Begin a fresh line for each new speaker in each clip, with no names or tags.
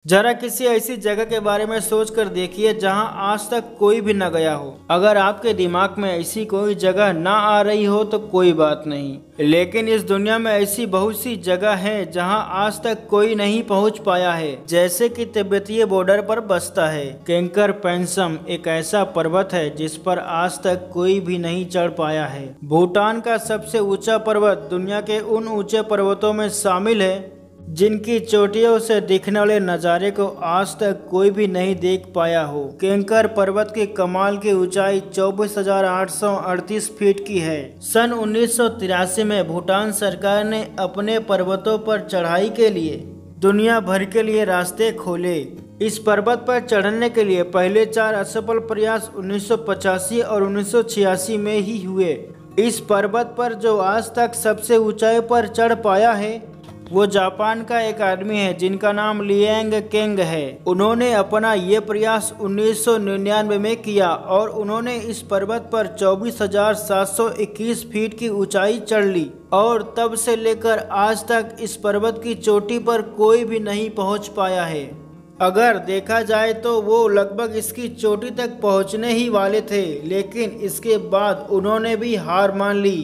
जरा किसी ऐसी जगह के बारे में सोच कर देखिए जहां आज तक कोई भी न गया हो। अगर आपके दिमाग में ऐसी कोई जगह ना आ रही हो तो कोई बात नहीं, लेकिन इस दुनिया में ऐसी बहुत सी जगह हैं जहां आज तक कोई नहीं पहुंच पाया है। जैसे कि तिब्बतीय बॉर्डर पर बसता है कैंकर पेंसम, एक ऐसा पर्वत है जिस पर आज तक कोई भी नहीं चढ़ पाया है। भूटान का सबसे ऊंचा पर्वत दुनिया के उन ऊंचे पर्वतों में शामिल है जिनकी चोटियों से दिखने वाले नज़ारे को आज तक कोई भी नहीं देख पाया हो। कैंकर पर्वत की कमाल की ऊंचाई 24,838 फीट की है। सन 1983 में भूटान सरकार ने अपने पर्वतों पर चढ़ाई के लिए दुनिया भर के लिए रास्ते खोले। इस पर्वत पर चढ़ने के लिए पहले 4 असफल प्रयास 1985 और 1986 में ही हुए। इस पर्वत पर जो आज तक सबसे ऊंचाई पर चढ़ पाया है वो जापान का एक आदमी है जिनका नाम लियांग केंग है। उन्होंने अपना ये प्रयास 1999 में किया और उन्होंने इस पर्वत पर 24,721 फीट की ऊंचाई चढ़ ली और तब से लेकर आज तक इस पर्वत की चोटी पर कोई भी नहीं पहुंच पाया है। अगर देखा जाए तो वो लगभग इसकी चोटी तक पहुंचने ही वाले थे, लेकिन इसके बाद उन्होंने भी हार मान ली।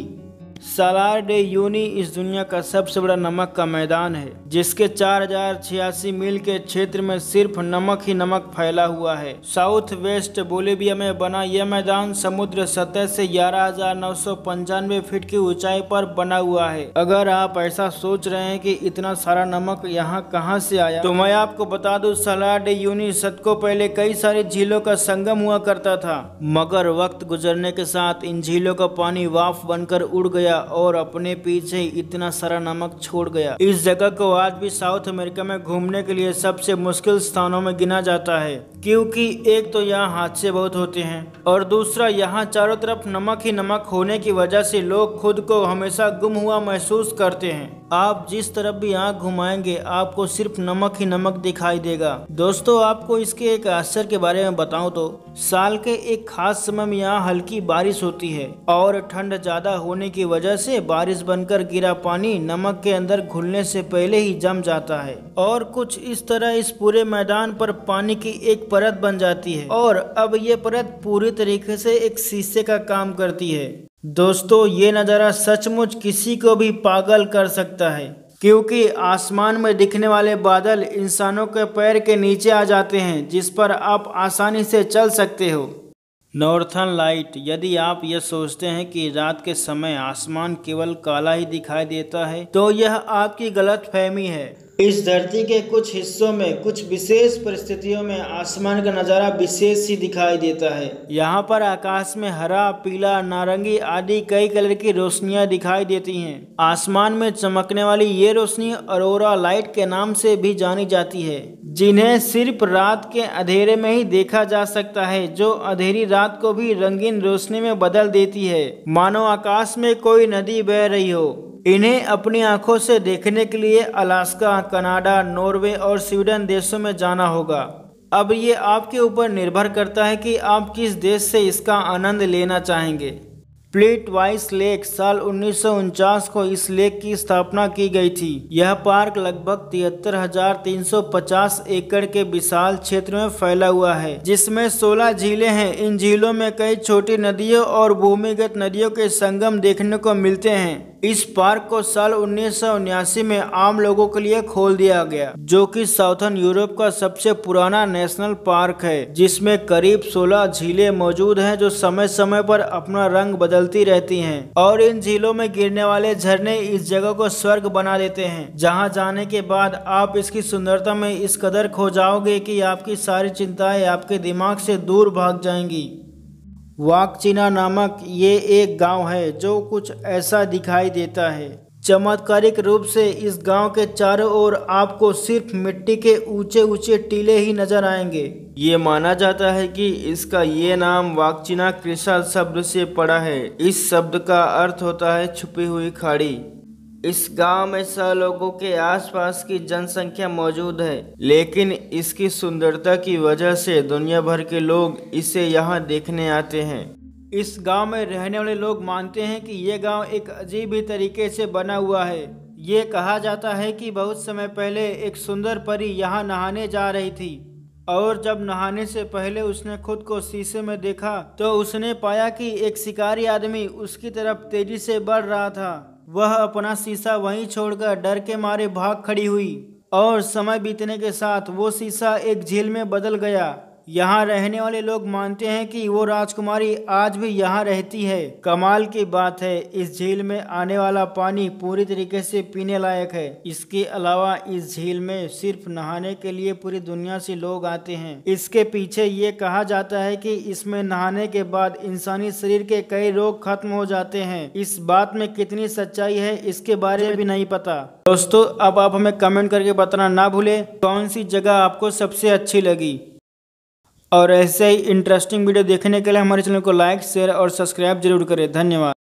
सालार डे यूनी इस दुनिया का सबसे बड़ा नमक का मैदान है जिसके 4,086 मील के क्षेत्र में सिर्फ नमक ही नमक फैला हुआ है। साउथ वेस्ट बोलिविया में बना यह मैदान समुद्र सतह से 11,995 फीट की ऊंचाई पर बना हुआ है। अगर आप ऐसा सोच रहे हैं कि इतना सारा नमक यहाँ कहाँ से आया, तो मैं आपको बता दूं सालार डे यूनी सदकों पहले कई सारी झीलों का संगम हुआ करता था, मगर वक्त गुजरने के साथ इन झीलों का पानी वाफ बनकर उड़ गया और अपने पीछे इतना सारा नमक छोड़ गया। इस जगह को आज भी साउथ अमेरिका में घूमने के लिए सबसे मुश्किल स्थानों में गिना जाता है, क्योंकि एक तो यहाँ हादसे बहुत होते हैं और दूसरा यहाँ चारों तरफ नमक ही नमक होने की वजह से लोग खुद को हमेशा गुम हुआ महसूस करते हैं। आप जिस तरफ भी आँख घुमाएंगे आपको सिर्फ नमक ही नमक दिखाई देगा। दोस्तों, आपको इसके एक आश्चर्य के बारे में बताऊं तो साल के एक खास समय में यहाँ हल्की बारिश होती है और ठंड ज्यादा होने की वजह से बारिश बनकर गिरा पानी नमक के अंदर घुलने से पहले ही जम जाता है और कुछ इस तरह इस पूरे मैदान पर पानी की एक परत बन जाती है और अब ये परत पूरी तरीके से एक शीशे का काम करती है। दोस्तों, ये नज़ारा सचमुच किसी को भी पागल कर सकता है, क्योंकि आसमान में दिखने वाले बादल इंसानों के पैर के नीचे आ जाते हैं जिस पर आप आसानी से चल सकते हो। Northern light. यदि आप यह सोचते हैं कि रात के समय आसमान केवल काला ही दिखाई देता है तो यह आपकी गलतफहमी है। इस धरती के कुछ हिस्सों में कुछ विशेष परिस्थितियों में आसमान का नज़ारा विशेष ही दिखाई देता है। यहाँ पर आकाश में हरा, पीला, नारंगी आदि कई कलर की रोशनियाँ दिखाई देती हैं। आसमान में चमकने वाली ये रोशनी अरोरा लाइट के नाम से भी जानी जाती है, जिन्हें सिर्फ रात के अंधेरे में ही देखा जा सकता है, जो अंधेरी रात को भी रंगीन रोशनी में बदल देती है, मानो आकाश में कोई नदी बह रही हो। इन्हें अपनी आंखों से देखने के लिए अलास्का, कनाडा, नॉर्वे और स्वीडन देशों में जाना होगा। अब ये आपके ऊपर निर्भर करता है कि आप किस देश से इसका आनंद लेना चाहेंगे। Pleat vice lake. साल 1949 को इस लेक की स्थापना की गई थी। यह पार्क लगभग 73,350 एकड़ के विशाल क्षेत्र में फैला हुआ है, जिसमें 16 झीलें हैं। इन झीलों में कई छोटी नदियों और भूमिगत नदियों के संगम देखने को मिलते हैं। इस पार्क को साल 1979 में आम लोगों के लिए खोल दिया गया, जो कि साउथर्न यूरोप का सबसे पुराना नेशनल पार्क है, जिसमें करीब 16 झीलें मौजूद हैं जो समय समय पर अपना रंग बदलती रहती हैं और इन झीलों में गिरने वाले झरने इस जगह को स्वर्ग बना देते हैं, जहां जाने के बाद आप इसकी सुंदरता में इस कदर खो जाओगे कि आपकी सारी चिंताएं आपके दिमाग से दूर भाग जाएंगी। वाकचिना नामक ये एक गांव है जो कुछ ऐसा दिखाई देता है। चमत्कारिक रूप से इस गांव के चारों ओर आपको सिर्फ मिट्टी के ऊंचे ऊंचे टीले ही नजर आएंगे। ये माना जाता है कि इसका ये नाम वाकचिना क्रिसा शब्द से पड़ा है। इस शब्द का अर्थ होता है छुपी हुई खाड़ी। इस गांव में 100 लोगों के आसपास की जनसंख्या मौजूद है, लेकिन इसकी सुंदरता की वजह से दुनिया भर के लोग इसे यहाँ देखने आते हैं। इस गांव में रहने वाले लोग मानते हैं कि यह गांव एक अजीब ही तरीके से बना हुआ है। ये कहा जाता है कि बहुत समय पहले एक सुंदर परी यहाँ नहाने जा रही थी और जब नहाने से पहले उसने खुद को शीशे में देखा तो उसने पाया कि एक शिकारी आदमी उसकी तरफ तेजी से बढ़ रहा था। वह अपना शीशा वहीं छोड़कर डर के मारे भाग खड़ी हुई और समय बीतने के साथ वो शीशा एक झील में बदल गया। यहाँ रहने वाले लोग मानते हैं कि वो राजकुमारी आज भी यहाँ रहती है। कमाल की बात है, इस झील में आने वाला पानी पूरी तरीके से पीने लायक है। इसके अलावा इस झील में सिर्फ नहाने के लिए पूरी दुनिया से लोग आते हैं। इसके पीछे ये कहा जाता है कि इसमें नहाने के बाद इंसानी शरीर के कई रोग खत्म हो जाते हैं। इस बात में कितनी सच्चाई है इसके बारे में भी नहीं पता। दोस्तों, अब आप हमें कमेंट करके बताना ना भूले कौन सी जगह आपको सबसे अच्छी लगी। और ऐसे ही इंटरेस्टिंग वीडियो देखने के लिए हमारे चैनल को लाइक, शेयर और सब्सक्राइब जरूर करें। धन्यवाद।